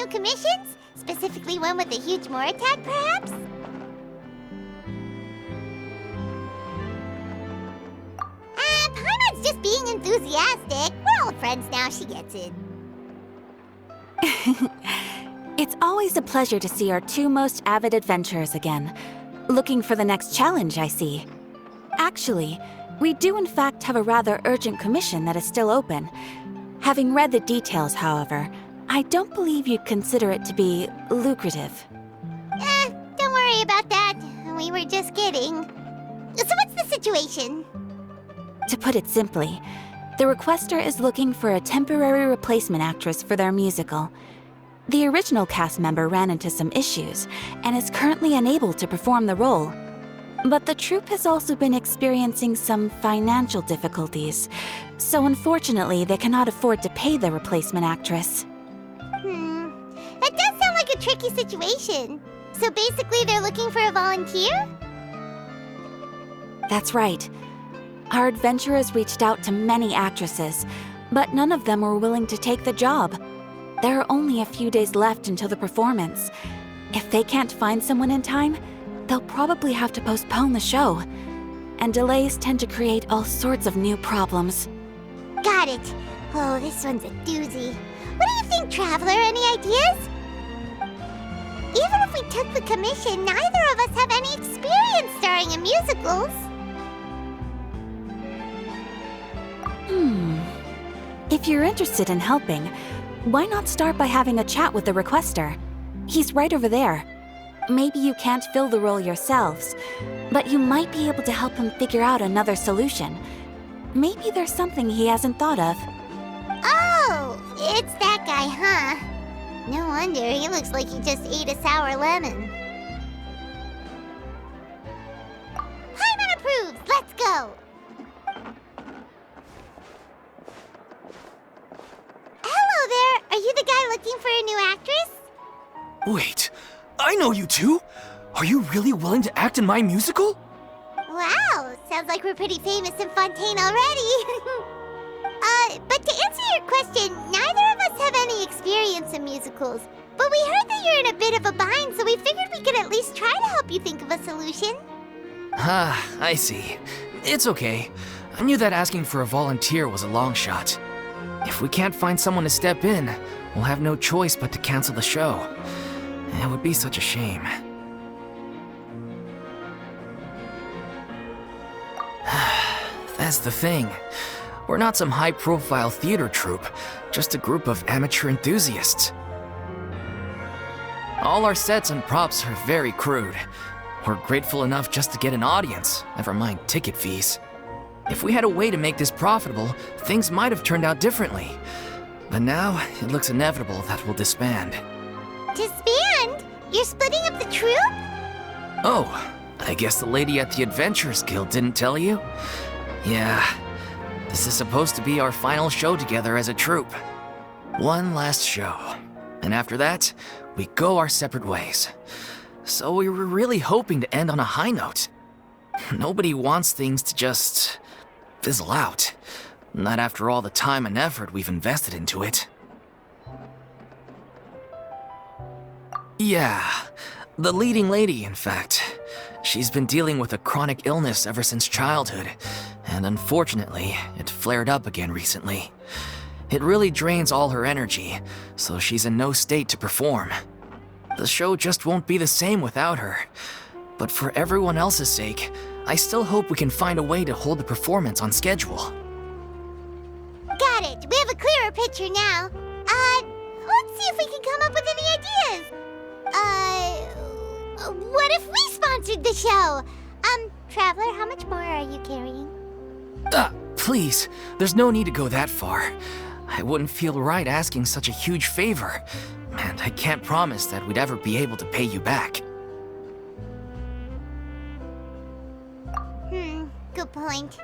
some commissions? Specifically one with a huge more attack, perhaps? Paimon's just being enthusiastic. We're old friends now, she gets it. It's always a pleasure to see our two most avid adventurers again. Looking for the next challenge, I see. Actually, we do in fact have a rather urgent commission that is still open. Having read the details, however, I don't believe you'd consider it to be lucrative. Don't worry about that. We were just kidding. So what's the situation? To put it simply, the requester is looking for a temporary replacement actress for their musical. The original cast member ran into some issues and is currently unable to perform the role. But the troupe has also been experiencing some financial difficulties, so unfortunately they cannot afford to pay the replacement actress. That does sound like a tricky situation. So basically they're looking for a volunteer? That's right. Our adventurers reached out to many actresses, but none of them were willing to take the job. There are only a few days left until the performance. If they can't find someone in time, they'll probably have to postpone the show. And delays tend to create all sorts of new problems. Got it. Oh, this one's a doozy. What do you think, Traveler? Any ideas? Even if we took the commission, neither of us have any experience starring in musicals. If you're interested in helping, why not start by having a chat with the requester? He's right over there. Maybe you can't fill the role yourselves, but you might be able to help him figure out another solution. Maybe there's something he hasn't thought of. Oh, it's that guy, huh? No wonder, he looks like he just ate a sour lemon. Paimon approves! Let's go! Hello there! Are you the guy looking for a new actress? Wait, I know you two! Are you really willing to act in my musical? Wow, sounds like we're pretty famous in Fontaine already. But to answer your question, neither of us have any experience in musicals. But we heard that you're in a bit of a bind, so we figured we could at least try to help you think of a solution. Ah, I see. It's okay. I knew that asking for a volunteer was a long shot. If we can't find someone to step in, we'll have no choice but to cancel the show. It would be such a shame. That's the thing. We're not some high-profile theater troupe, just a group of amateur enthusiasts. All our sets and props are very crude. We're grateful enough just to get an audience, never mind ticket fees. If we had a way to make this profitable, things might have turned out differently. But now, it looks inevitable that we'll disband. Disband? You're splitting up the troupe? Oh, I guess the lady at the Adventurers Guild didn't tell you? Yeah, this is supposed to be our final show together as a troupe. One last show. And after that, we go our separate ways. So we were really hoping to end on a high note. Nobody wants things to just fizzle out. Not after all the time and effort we've invested into it. Yeah, the leading lady, in fact. She's been dealing with a chronic illness ever since childhood, and unfortunately, it flared up again recently. It really drains all her energy, so she's in no state to perform. The show just won't be the same without her. But for everyone else's sake, I still hope we can find a way to hold the performance on schedule. Got it. We have a clearer picture now. Let's see if we can come up with any ideas. What if we sponsored the show? Traveler, how much more are you carrying? Please, there's no need to go that far. I wouldn't feel right asking such a huge favor, and I can't promise that we'd ever be able to pay you back. Good point.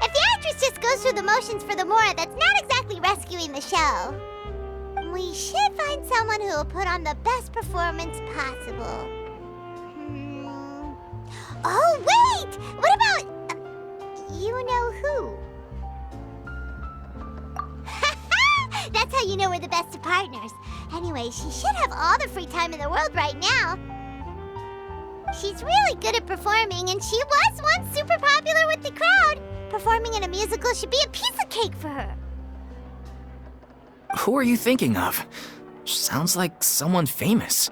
If the actress just goes through the motions for the more, that's not exactly rescuing the show. We should find someone who will put on the best performance possible. Oh, wait! What about... you know who? That's That's how you know we're the best of partners. Anyway, she should have all the free time in the world right now. She's really good at performing, and she was once super popular with the crowd. Performing in a musical should be a piece of cake for her. Who are you thinking of? Sounds like someone famous.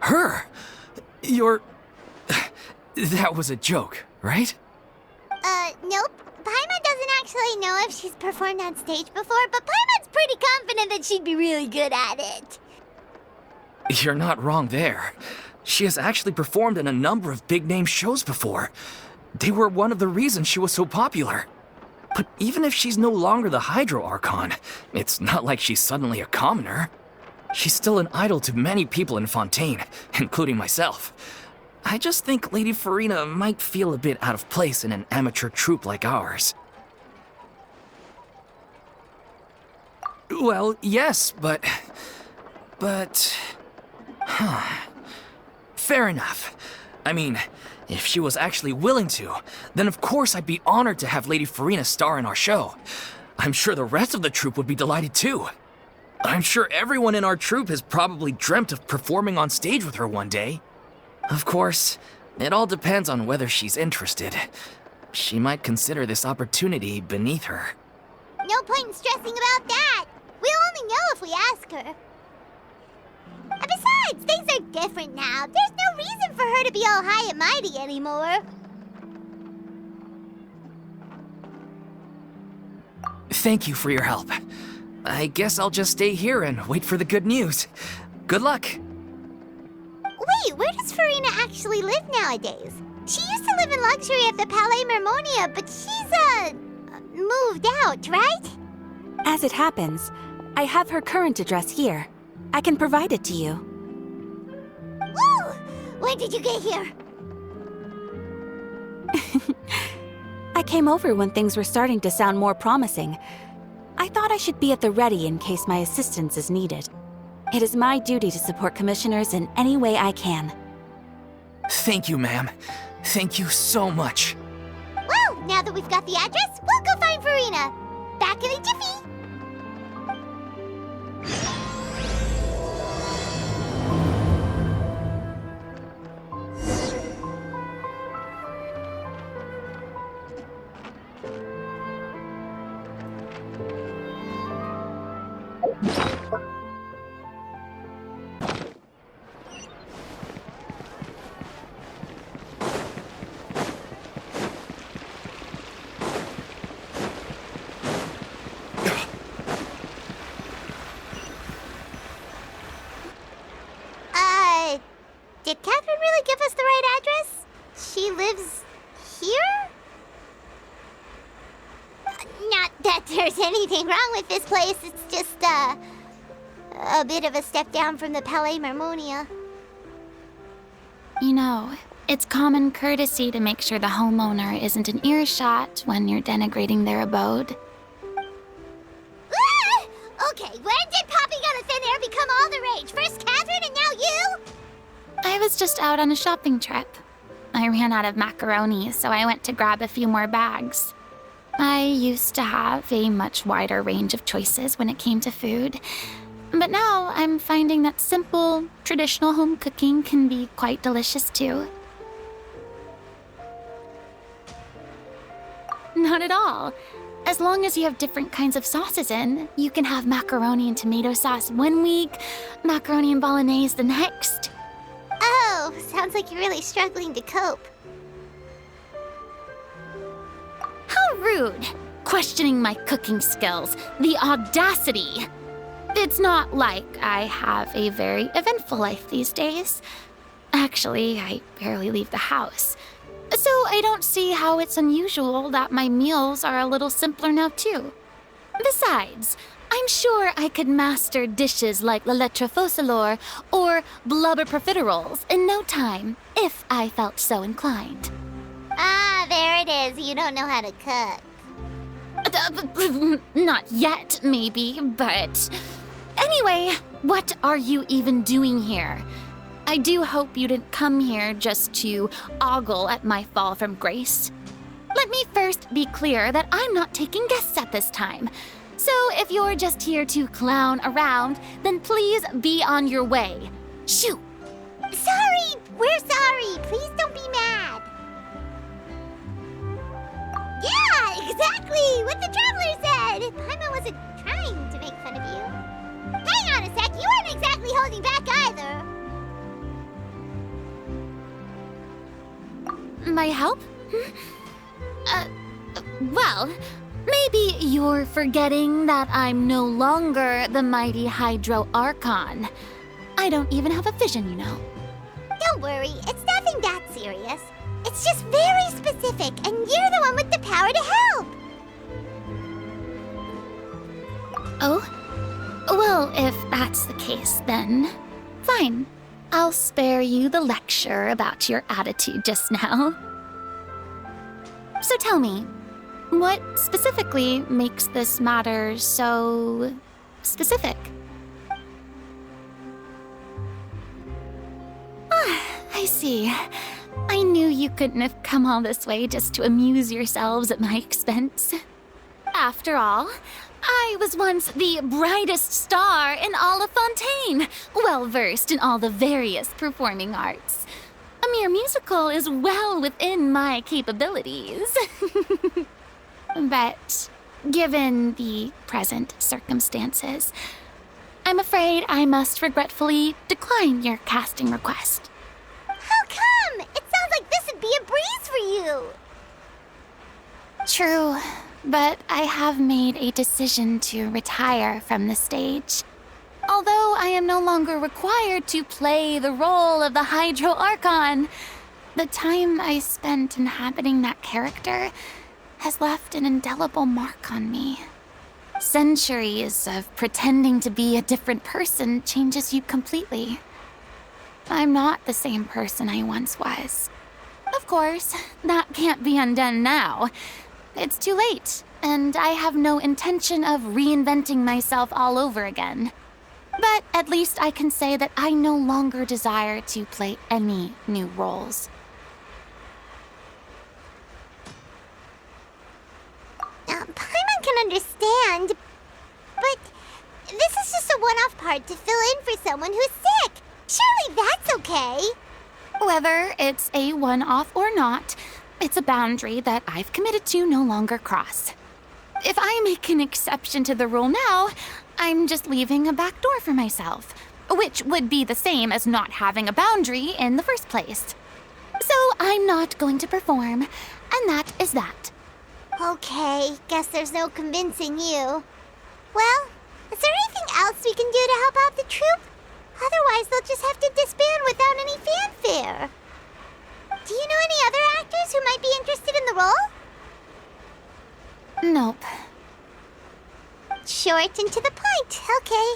Her? You're... That was a joke, right? Nope. Paimon doesn't actually know if she's performed on stage before, but Paimon's pretty confident that she'd be really good at it. You're not wrong there. She has actually performed in a number of big-name shows before. They were one of the reasons she was so popular. But even if she's no longer the Hydro Archon, it's not like she's suddenly a commoner. She's still an idol to many people in Fontaine, including myself. I just think Lady Farina might feel a bit out of place in an amateur troupe like ours. Well, yes, but... Fair enough. I mean, if she was actually willing to, then of course I'd be honored to have Lady Farina star in our show. I'm sure the rest of the troupe would be delighted too. I'm sure everyone in our troupe has probably dreamt of performing on stage with her one day. Of course, it all depends on whether she's interested. She might consider this opportunity beneath her. No point in stressing about that. We'll only know if we ask her. And besides, things are different now. There's no reason for her to be all high and mighty anymore. Thank you for your help. I guess I'll just stay here and wait for the good news. Good luck. Wait, where does Farina actually live nowadays? She used to live in luxury at the Palais Mermonia, but she's, moved out, right? As it happens, I have her current address here. I can provide it to you. Woo! When did you get here? I came over when things were starting to sound more promising. I thought I should be at the ready in case my assistance is needed. It is my duty to support commissioners in any way I can. Thank you, ma'am. Thank you so much. Well, now that we've got the address, we'll go find Farina. Back in a jiffy. Did Catherine really give us the right address? She lives here? Not that there's anything wrong with this place, it's just, a bit of a step down from the Palais Mermonia. You know, it's common courtesy to make sure the homeowner isn't an earshot when you're denigrating their abode. Ah! Okay, when did popping out of thin air become all the rage? First Catherine and now you? I was just out on a shopping trip. I ran out of macaroni, so I went to grab a few more bags. I used to have a much wider range of choices when it came to food, but now I'm finding that simple, traditional home cooking can be quite delicious too. Not at all. As long as you have different kinds of sauces in, you can have macaroni and tomato sauce one week, macaroni and bolognese the next. Oh, sounds like you're really struggling to cope. How rude! Questioning my cooking skills. The audacity! It's not like I have a very eventful life these days. Actually, I barely leave the house. So I don't see how it's unusual that my meals are a little simpler now too. Besides, I'm sure I could master dishes like la lettre faucilor or blubber profiteroles in no time, if I felt so inclined. Ah, there it is. You don't know how to cook. Not yet, maybe, but... Anyway, what are you even doing here? I do hope you didn't come here just to ogle at my fall from grace. Let me first be clear that I'm not taking guests at this time. So if you're just here to clown around, then please be on your way. Shoo! Sorry! We're sorry! Please don't be mad! Yeah, exactly! What the traveler said! Paimon wasn't trying to make fun of you. Hang on a sec, you weren't exactly holding back either! My help? Well, maybe you're forgetting that I'm no longer the mighty Hydro Archon. I don't even have a vision, you know. Don't worry, it's nothing that serious. It's just very specific, and you're the one with the power to help! Oh? Well, if that's the case, then fine. I'll spare you the lecture about your attitude just now. So tell me, what specifically makes this matter so specific? Ah, I see. I knew you couldn't have come all this way just to amuse yourselves at my expense. After all, I was once the brightest star in all of Fontaine, well-versed in all the various performing arts. A mere musical is well within my capabilities. But given the present circumstances, I'm afraid I must regretfully decline your casting request. How come? It sounds like this would be a breeze for you! True, but I have made a decision to retire from the stage. Although I am no longer required to play the role of the Hydro Archon, the time I spent inhabiting that character has left an indelible mark on me. Centuries of pretending to be a different person changes you completely. I'm not the same person I once was. Of course, that can't be undone now. It's too late, and I have no intention of reinventing myself all over again. But at least I can say that I no longer desire to play any new roles. Paimon can understand, but this is just a one-off part to fill in for someone who's sick. Surely that's okay. Whether it's a one-off or not, it's a boundary that I've committed to no longer cross. If I make an exception to the rule now, I'm just leaving a back door for myself, which would be the same as not having a boundary in the first place. So I'm not going to perform, and that is that. Okay, guess there's no convincing you. Well, is there anything else we can do to help out the troupe? Otherwise, they'll just have to disband without any fanfare. Do you know any other actors who might be interested in the role? Nope. Short and to the point, okay.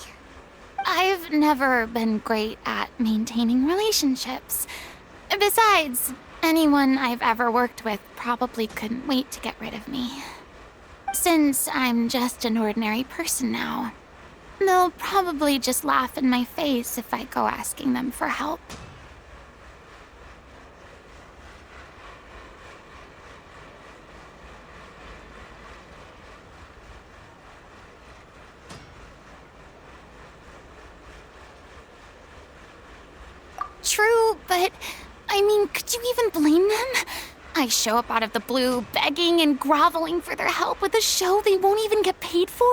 I've never been great at maintaining relationships. Besides, anyone I've ever worked with probably couldn't wait to get rid of me. Since I'm just an ordinary person now, they'll probably just laugh in my face if I go asking them for help. True, but I mean, could you even blame them? I show up out of the blue, begging and groveling for their help with a show they won't even get paid for?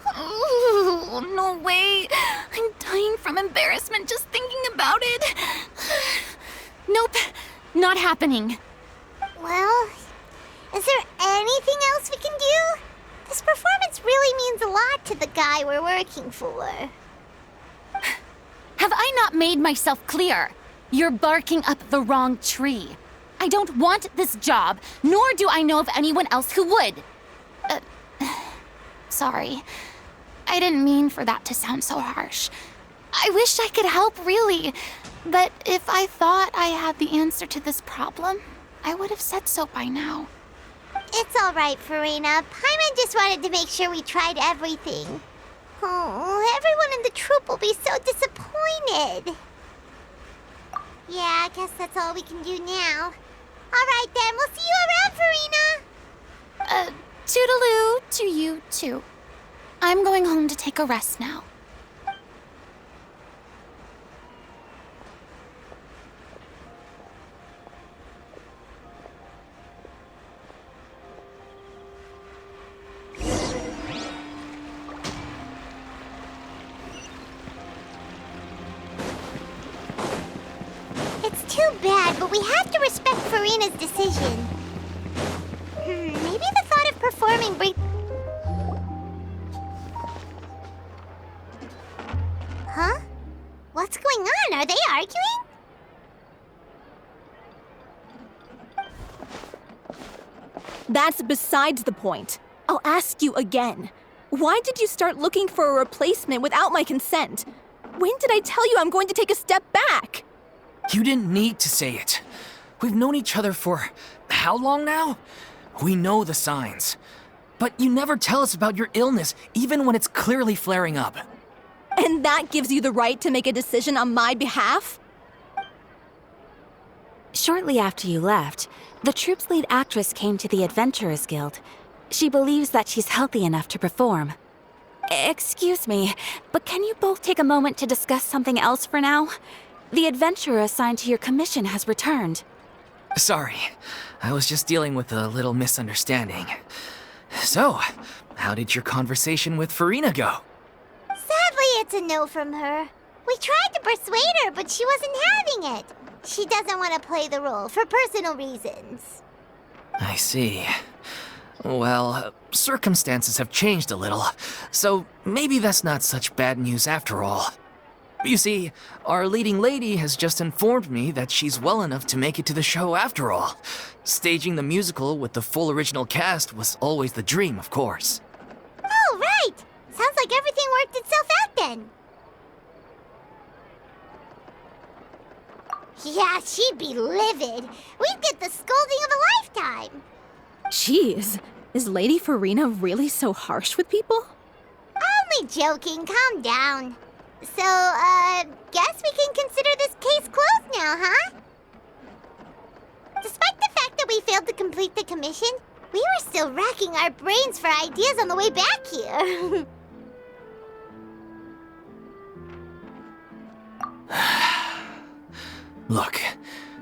Oh, no way. I'm dying from embarrassment just thinking about it. Nope, not happening. Well, is there anything else we can do? This performance really means a lot to the guy we're working for. Have I not made myself clear? You're barking up the wrong tree. I don't want this job, nor do I know of anyone else who would. Sorry. I didn't mean for that to sound so harsh. I wish I could help, really. But if I thought I had the answer to this problem, I would have said so by now. It's all right, Farina. Paimon just wanted to make sure we tried everything. Oh, everyone in the troupe will be so disappointed. Yeah, I guess that's all we can do now. Alright then, we'll see you around, Farina! Toodaloo to you too. I'm going home to take a rest now. It's too bad, but we have to respect Farina's decision. Maybe the thought of performing Huh? What's going on? Are they arguing? That's besides the point. I'll ask you again. Why did you start looking for a replacement without my consent? When did I tell you I'm going to take a step back? You didn't need to say it. We've known each other for how long now? We know the signs. But you never tell us about your illness, even when it's clearly flaring up. And that gives you the right to make a decision on my behalf? Shortly after you left, the troupe's lead actress came to the Adventurers Guild. She believes that she's healthy enough to perform. Excuse me, but can you both take a moment to discuss something else for now? The adventurer assigned to your commission has returned. Sorry, I was just dealing with a little misunderstanding. So, how did your conversation with Farina go? Sadly, it's a no from her. We tried to persuade her, but she wasn't having it. She doesn't want to play the role for personal reasons. I see. Well, circumstances have changed a little, so maybe that's not such bad news after all. You see, our leading lady has just informed me that she's well enough to make it to the show after all. Staging the musical with the full original cast was always the dream, of course. Oh, right! Sounds like everything worked itself out then. Yeah, she'd be livid. We'd get the scolding of a lifetime. Jeez, is Lady Farina really so harsh with people? Only joking, calm down. So, guess we can consider this case closed now, huh? Despite the fact that we failed to complete the commission, we were still racking our brains for ideas on the way back here. Look,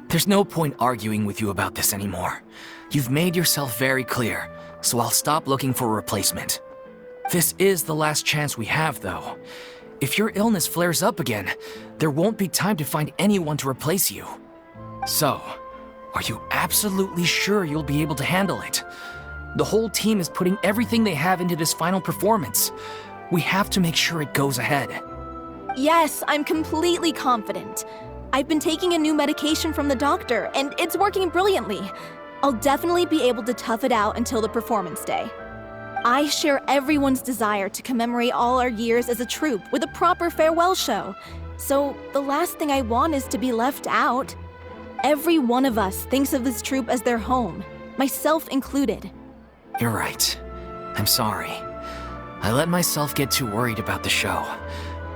there's no point arguing with you about this anymore. You've made yourself very clear, so I'll stop looking for a replacement. This is the last chance we have, though. If your illness flares up again, there won't be time to find anyone to replace you. So, are you absolutely sure you'll be able to handle it? The whole team is putting everything they have into this final performance. We have to make sure it goes ahead. Yes, I'm completely confident. I've been taking a new medication from the doctor, and it's working brilliantly. I'll definitely be able to tough it out until the performance day. I share everyone's desire to commemorate all our years as a troupe with a proper farewell show. So the last thing I want is to be left out. Every one of us thinks of this troupe as their home, myself included. You're right. I'm sorry. I let myself get too worried about the show.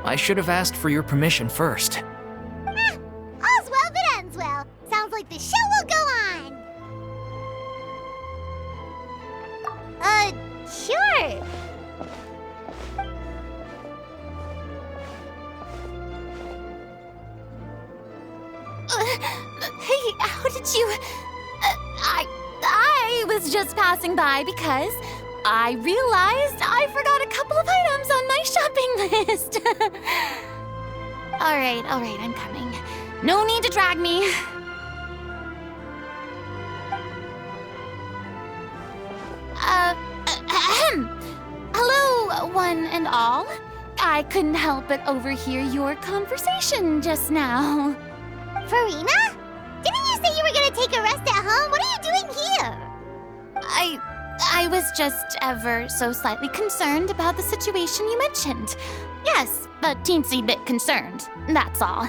I should have asked for your permission first. All's well that ends well. Sounds like the show will go on. Sure. Hey, how did you... I was just passing by because I realized I forgot a couple of items on my shopping list. All right, I'm coming. No need to drag me. Hello, one and all. I couldn't help but overhear your conversation just now. Farina? Didn't you say you were gonna take a rest at home? What are you doing here? I was just ever so slightly concerned about the situation you mentioned. Yes, a teensy bit concerned, that's all.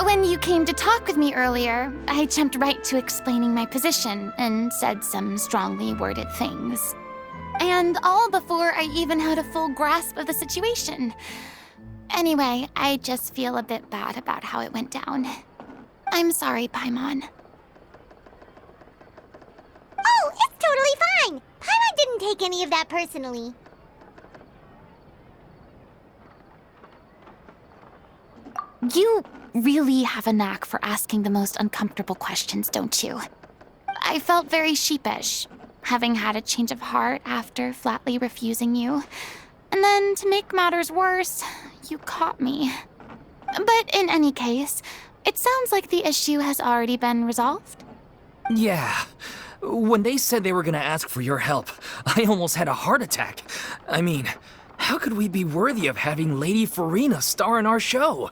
When you came to talk with me earlier, I jumped right to explaining my position and said some strongly worded things. And all before I even had a full grasp of the situation. Anyway, I just feel a bit bad about how it went down. I'm sorry, Paimon. wouldn't take any of that personally. You really have a knack for asking the most uncomfortable questions, don't you? I felt very sheepish, having had a change of heart after flatly refusing you. And then, to make matters worse, you caught me. But in any case, it sounds like the issue has already been resolved. Yeah. When they said they were gonna ask for your help, I almost had a heart attack. I mean, how could we be worthy of having Lady Farina star in our show?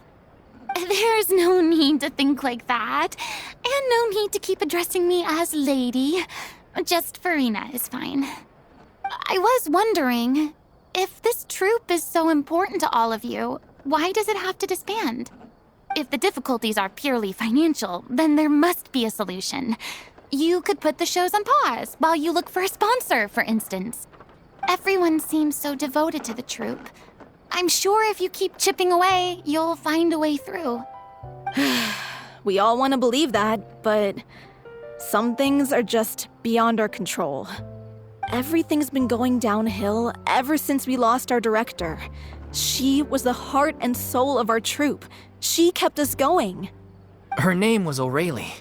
There's no need to think like that, and no need to keep addressing me as lady. Just Farina is fine. I was wondering, if this troupe is so important to all of you, why does it have to disband? If the difficulties are purely financial, then there must be a solution. You could put the shows on pause while you look for a sponsor, for instance. Everyone seems so devoted to the troupe. I'm sure if you keep chipping away, you'll find a way through. We all want to believe that, but some things are just beyond our control. Everything's been going downhill ever since we lost our director. She was the heart and soul of our troupe. She kept us going. Her name was O'Reilly,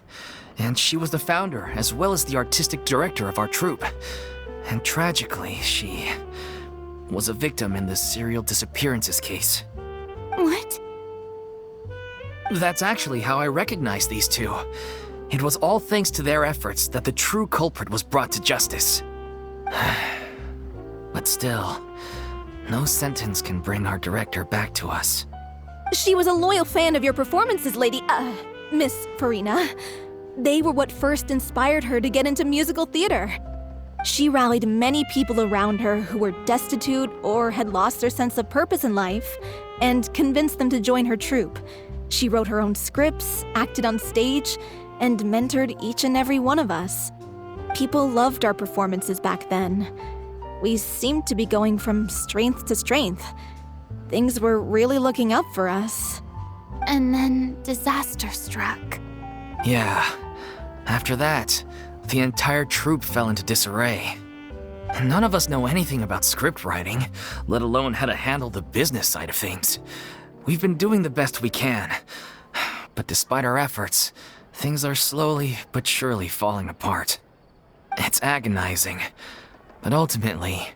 and she was the founder as well as the artistic director of our troupe. And tragically, she was a victim in the serial disappearances case. What? That's actually how I recognized these two. It was all thanks to their efforts that the true culprit was brought to justice. But still, no sentence can bring our director back to us. She was a loyal fan of your performances, Miss Farina. They were what first inspired her to get into musical theater. She rallied many people around her who were destitute or had lost their sense of purpose in life, and convinced them to join her troupe. She wrote her own scripts, acted on stage, and mentored each and every one of us. People loved our performances back then. We seemed to be going from strength to strength. Things were really looking up for us. And then disaster struck. Yeah. After that, the entire troupe fell into disarray. None of us know anything about script writing, let alone how to handle the business side of things. We've been doing the best we can. But despite our efforts, things are slowly but surely falling apart. It's agonizing. But ultimately,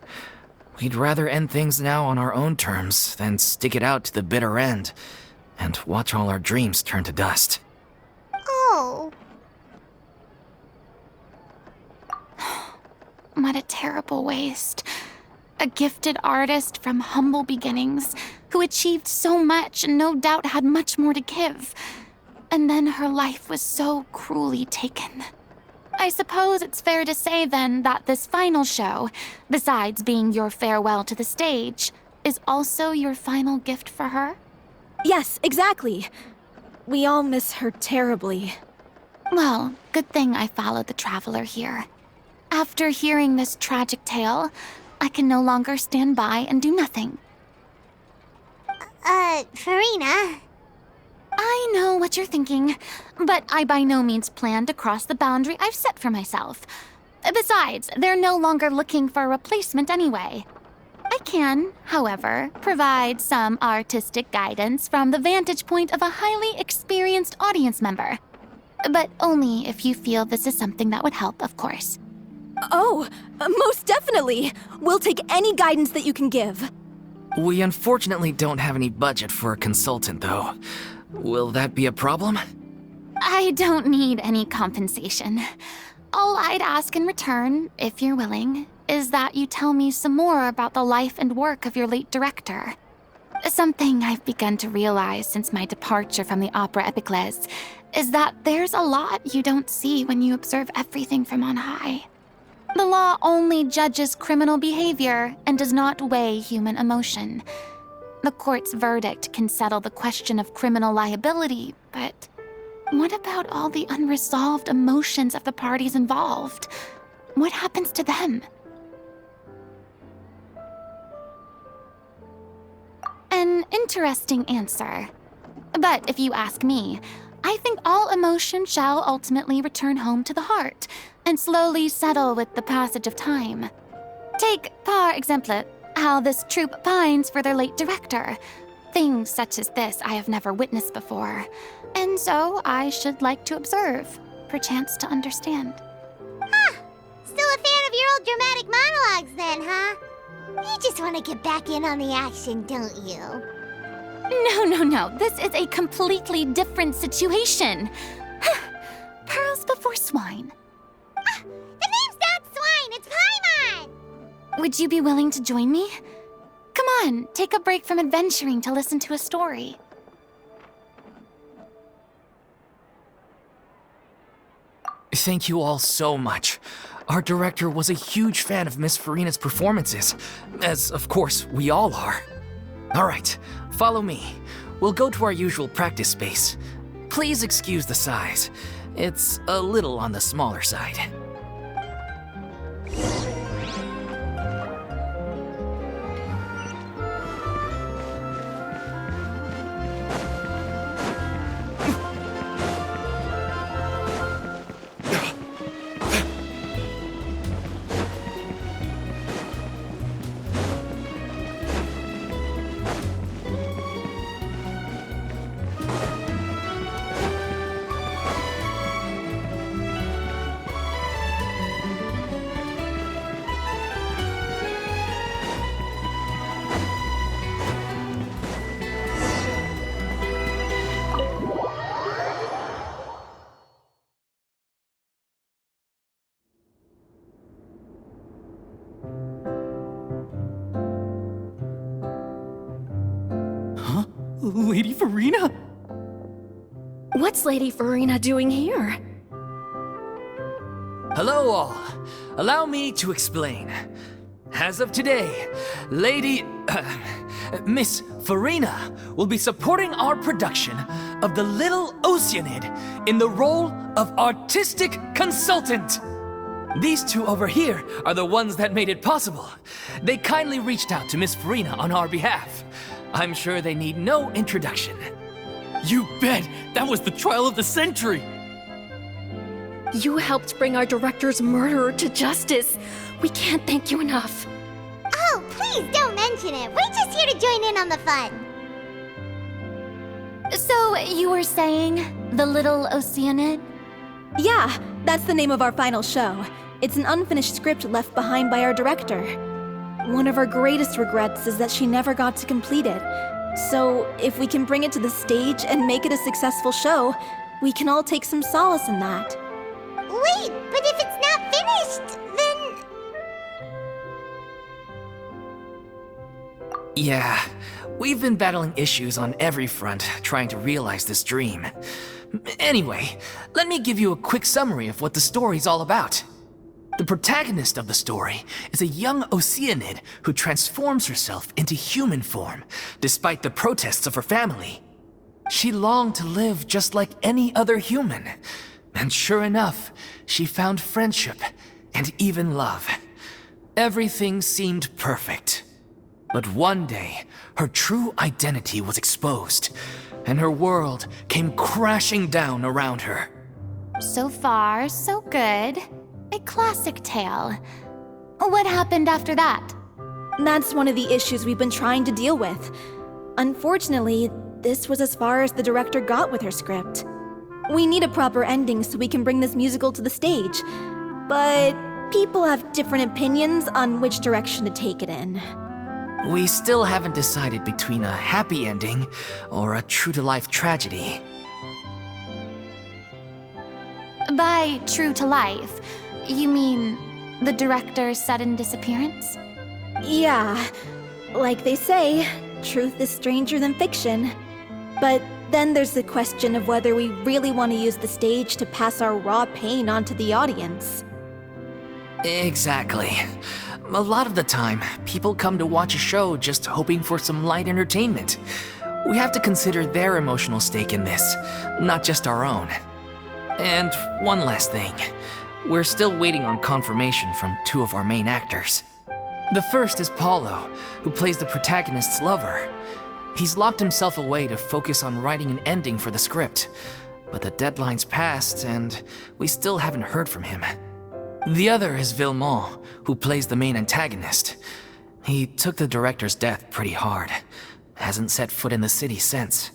we'd rather end things now on our own terms than stick it out to the bitter end and watch all our dreams turn to dust. Oh. What a terrible waste. A gifted artist from humble beginnings who achieved so much and no doubt had much more to give. And then her life was so cruelly taken. I suppose it's fair to say then that this final show, besides being your farewell to the stage, is also your final gift for her? Yes, exactly. We all miss her terribly. Well, good thing I followed the traveler here. After hearing this tragic tale, I can no longer stand by and do nothing. Farina? I know what you're thinking, but I by no means plan to cross the boundary I've set for myself. Besides, they're no longer looking for a replacement anyway. I can, however, provide some artistic guidance from the vantage point of a highly experienced audience member. But only if you feel this is something that would help, of course. Oh, most definitely. We'll take any guidance that you can give. We unfortunately don't have any budget for a consultant, though. Will that be a problem? I don't need any compensation. All I'd ask in return, if you're willing, is that you tell me some more about the life and work of your late director. Something I've begun to realize since my departure from the Opera Epiclese is that there's a lot you don't see when you observe everything from on high. The law only judges criminal behavior and does not weigh human emotion. The court's verdict can settle the question of criminal liability, but what about all the unresolved emotions of the parties involved? What happens to them? An interesting answer. But if you ask me, I think all emotion shall ultimately return home to the heart and slowly settle with the passage of time. Take, par exemple, how this troupe pines for their late director. Things such as this I have never witnessed before, and so I should like to observe, perchance to understand. Still a fan of your old dramatic monologues then, huh? You just want to get back in on the action, don't you? No. This is a completely different situation. Pearls before swine. The name's not Swine, it's Paimon! Would you be willing to join me? Come on, take a break from adventuring to listen to a story. Thank you all so much. Our director was a huge fan of Miss Farina's performances, as of course we all are. Alright, follow me. We'll go to our usual practice space. Please excuse the size. It's a little on the smaller side. Lady Farina? What's Lady Farina doing here? Hello all. Allow me to explain. As of today, Miss Farina will be supporting our production of The Little Oceanid in the role of artistic consultant. These two over here are the ones that made it possible. They kindly reached out to Miss Farina on our behalf. I'm sure they need no introduction. You bet! That was the trial of the century! You helped bring our director's murderer to justice. We can't thank you enough. Oh, please don't mention it. We're just here to join in on the fun. So, you were saying The Little Oceanid? Yeah, that's the name of our final show. It's an unfinished script left behind by our director. One of our greatest regrets is that she never got to complete it. So, if we can bring it to the stage and make it a successful show, we can all take some solace in that. Wait, but if it's not finished, then... Yeah, we've been battling issues on every front trying to realize this dream. Anyway, let me give you a quick summary of what the story's all about. The protagonist of the story is a young Oceanid who transforms herself into human form, despite the protests of her family. She longed to live just like any other human, and sure enough, she found friendship and even love. Everything seemed perfect. But one day, her true identity was exposed, and her world came crashing down around her. So far, so good. A classic tale. What happened after that? That's one of the issues we've been trying to deal with. Unfortunately, this was as far as the director got with her script. We need a proper ending so we can bring this musical to the stage. But people have different opinions on which direction to take it in. We still haven't decided between a happy ending or a true-to-life tragedy. By true to life, you mean the director's sudden disappearance? Yeah, like they say, truth is stranger than fiction. But then there's the question of whether we really want to use the stage to pass our raw pain onto the audience. Exactly. A lot of the time, people come to watch a show just hoping for some light entertainment. We have to consider their emotional stake in this, not just our own. And one last thing. We're still waiting on confirmation from two of our main actors. The first is Paulo, who plays the protagonist's lover. He's locked himself away to focus on writing an ending for the script. But the deadline's passed, and we still haven't heard from him. The other is Villemont, who plays the main antagonist. He took the director's death pretty hard. Hasn't set foot in the city since.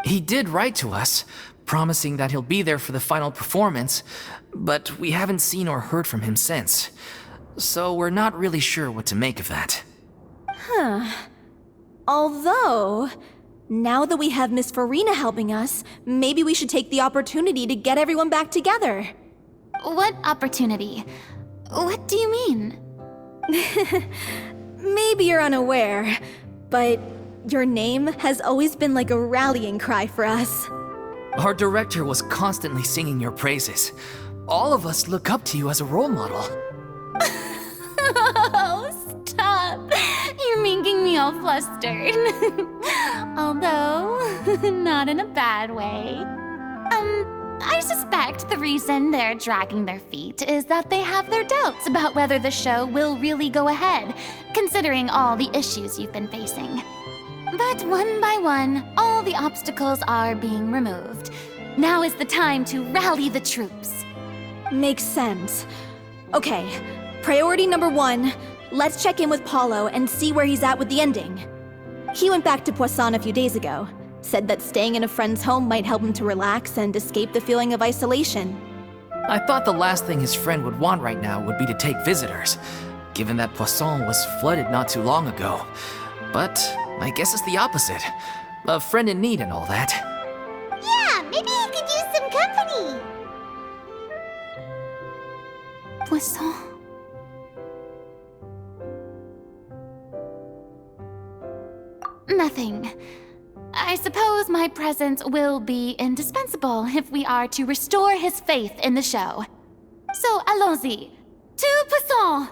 He did write to us, promising that he'll be there for the final performance, but we haven't seen or heard from him since. So we're not really sure what to make of that. Although, now that we have Miss Farina helping us, maybe we should take the opportunity to get everyone back together. What opportunity? What do you mean? Maybe you're unaware, but your name has always been like a rallying cry for us. Our director was constantly singing your praises. All of us look up to you as a role model. Oh, stop! You're making me all flustered. Although, not in a bad way. I suspect the reason they're dragging their feet is that they have their doubts about whether the show will really go ahead, considering all the issues you've been facing. But one by one, all the obstacles are being removed. Now is the time to rally the troops. Makes sense. Okay, priority number 1, let's check in with Paulo and see where he's at with the ending. He went back to Poisson a few days ago, said that staying in a friend's home might help him to relax and escape the feeling of isolation. I thought the last thing his friend would want right now would be to take visitors, given that Poisson was flooded not too long ago. But I guess it's the opposite. A friend in need and all that. Yeah, maybe he could use some company. Poisson. Nothing. I suppose my presence will be indispensable if we are to restore his faith in the show. So, allons-y. To Poisson!